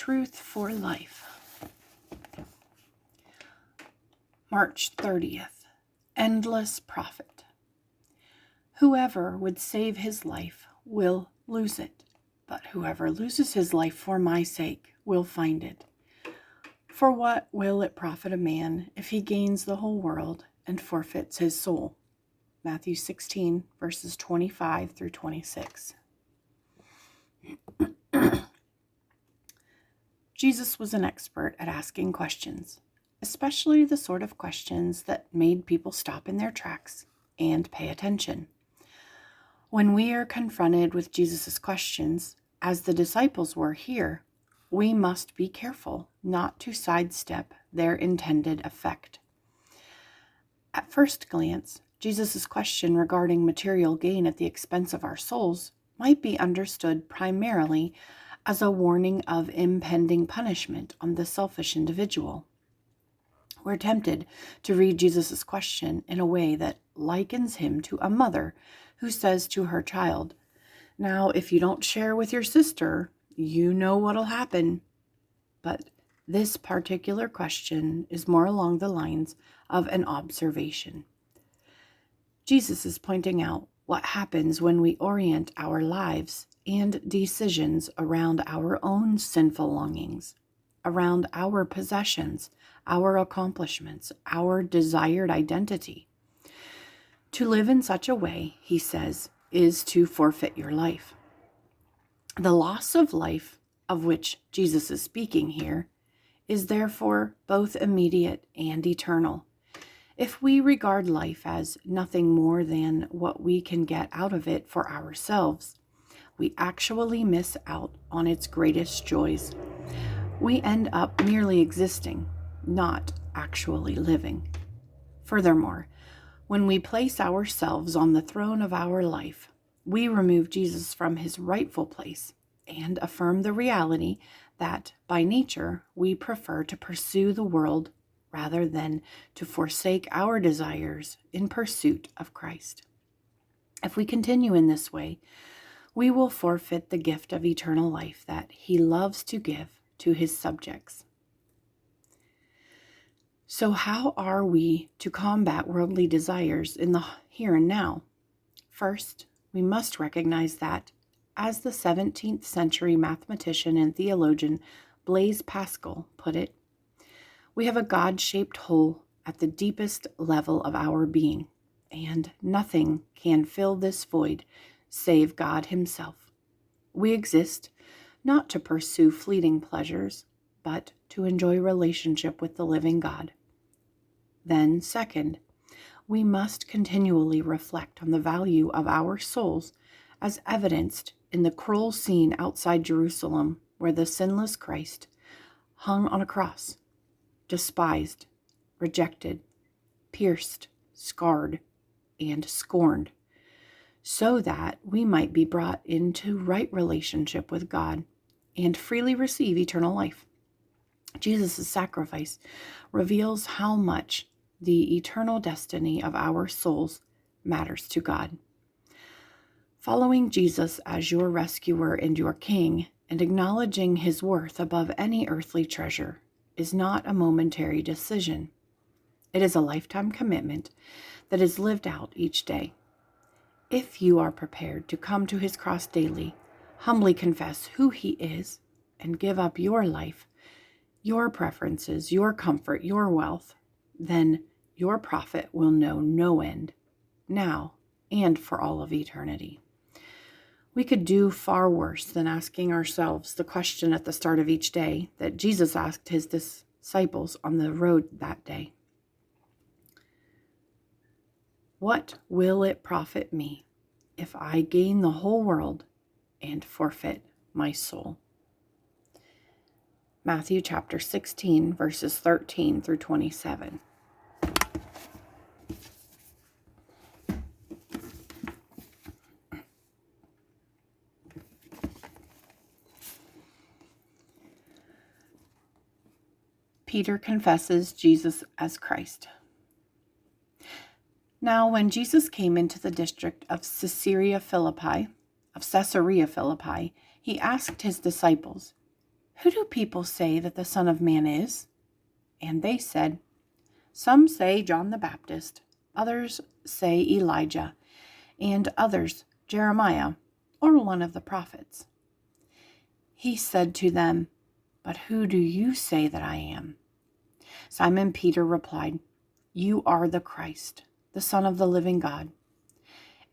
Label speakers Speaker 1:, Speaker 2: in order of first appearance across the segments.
Speaker 1: Truth for Life. March 30th. Endless Profit. Whoever would save his life will lose it, but whoever loses his life for my sake will find it. For what will it profit a man if he gains the whole world and forfeits his soul? Matthew 16, verses 25 through 26. Jesus was an expert at asking questions, especially the sort of questions that made people stop in their tracks and pay attention. When we are confronted with Jesus' questions, as the disciples were here, we must be careful not to sidestep their intended effect. At first glance, Jesus' question regarding material gain at the expense of our souls might be understood primarily as a warning of impending punishment on the selfish individual. We're tempted to read Jesus' question in a way that likens him to a mother who says to her child, "Now, if you don't share with your sister, you know what'll happen." But this particular question is more along the lines of an observation. Jesus is pointing out what happens when we orient our lives and decisions around our own sinful longings, around our possessions, our accomplishments, our desired identity. To live in such a way, he says, is to forfeit your life. The loss of life, of which Jesus is speaking here, is therefore both immediate and eternal. If we regard life as nothing more than what we can get out of it for ourselves, we actually miss out on its greatest joys. We end up merely existing, not actually living. Furthermore, when we place ourselves on the throne of our life, we remove Jesus from his rightful place and affirm the reality that, by nature, we prefer to pursue the world rather than to forsake our desires in pursuit of Christ. If we continue in this way, we will forfeit the gift of eternal life that he loves to give to his subjects. So how are we to combat worldly desires in the here and now? First, we must recognize that, as the 17th century mathematician and theologian Blaise Pascal put it, we have a God-shaped hole at the deepest level of our being, and nothing can fill this void save God himself. We exist not to pursue fleeting pleasures, but to enjoy relationship with the living God. Then, second, we must continually reflect on the value of our souls as evidenced in the cruel scene outside Jerusalem where the sinless Christ hung on a cross, despised, rejected, pierced, scarred, and scorned, so that we might be brought into right relationship with God and freely receive eternal life. Jesus' sacrifice reveals how much the eternal destiny of our souls matters to God. Following Jesus as your rescuer and your king, and acknowledging his worth above any earthly treasure, is not a momentary decision. It is a lifetime commitment that is lived out each day. If you are prepared to come to his cross daily, humbly confess who he is, and give up your life, your preferences, your comfort, your wealth, then your profit will know no end, now and for all of eternity. We could do far worse than asking ourselves the question at the start of each day that Jesus asked his disciples on the road that day. What will it profit me if I gain the whole world and forfeit my soul? Matthew chapter 16, verses 13 through 27. Peter confesses Jesus as Christ. Now, when Jesus came into the district of Caesarea Philippi, he asked his disciples, "Who do people say that the Son of Man is?" And they said, "Some say John the Baptist, others say Elijah, and others Jeremiah, or one of the prophets." He said to them, "But who do you say that I am?" Simon Peter replied, "You are the Christ, the Son of the living God."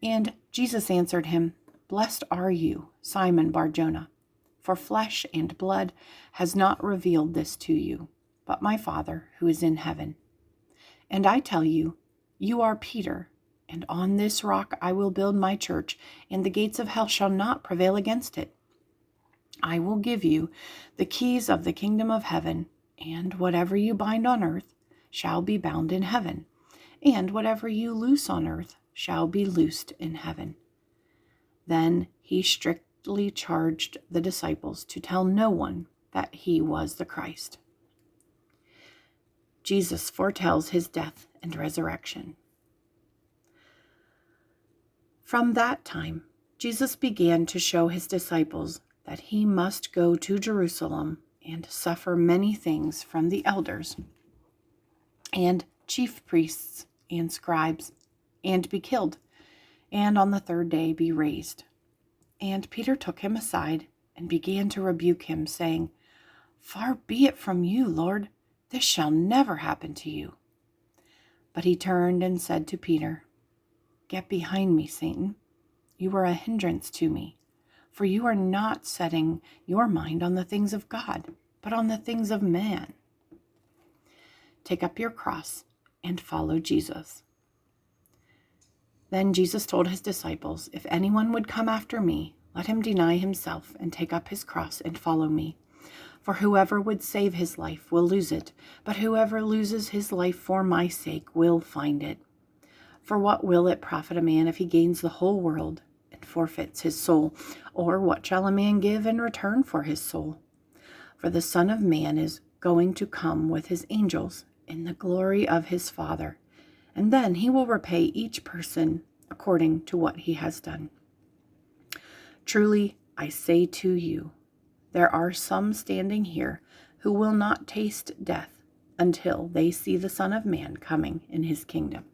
Speaker 1: And Jesus answered him, "Blessed are you, Simon Bar-Jonah, for flesh and blood has not revealed this to you, but my Father who is in heaven. And I tell you, you are Peter, and on this rock I will build my church, and the gates of hell shall not prevail against it. I will give you the keys of the kingdom of heaven, and whatever you bind on earth shall be bound in heaven, and whatever you loose on earth shall be loosed in heaven." Then he strictly charged the disciples to tell no one that he was the Christ. Jesus foretells his death and resurrection. From that time, Jesus began to show his disciples that he must go to Jerusalem and suffer many things from the elders and chief priests and scribes, and be killed, and on the third day be raised. And Peter took him aside and began to rebuke him, saying, "Far be it from you, Lord, this shall never happen to you." But he turned and said to Peter, "Get behind me, Satan. You are a hindrance to me, for you are not setting your mind on the things of God, but on the things of man. Take up your cross and follow Jesus." Then Jesus told his disciples, "If anyone would come after me, let him deny himself and take up his cross and follow me. For whoever would save his life will lose it, but whoever loses his life for my sake will find it. For what will it profit a man if he gains the whole world and forfeits his soul? Or what shall a man give in return for his soul? For the Son of Man is going to come with his angels in the glory of his Father, and then he will repay each person according to what he has done. Truly, I say to you, there are some standing here who will not taste death until they see the Son of Man coming in his kingdom."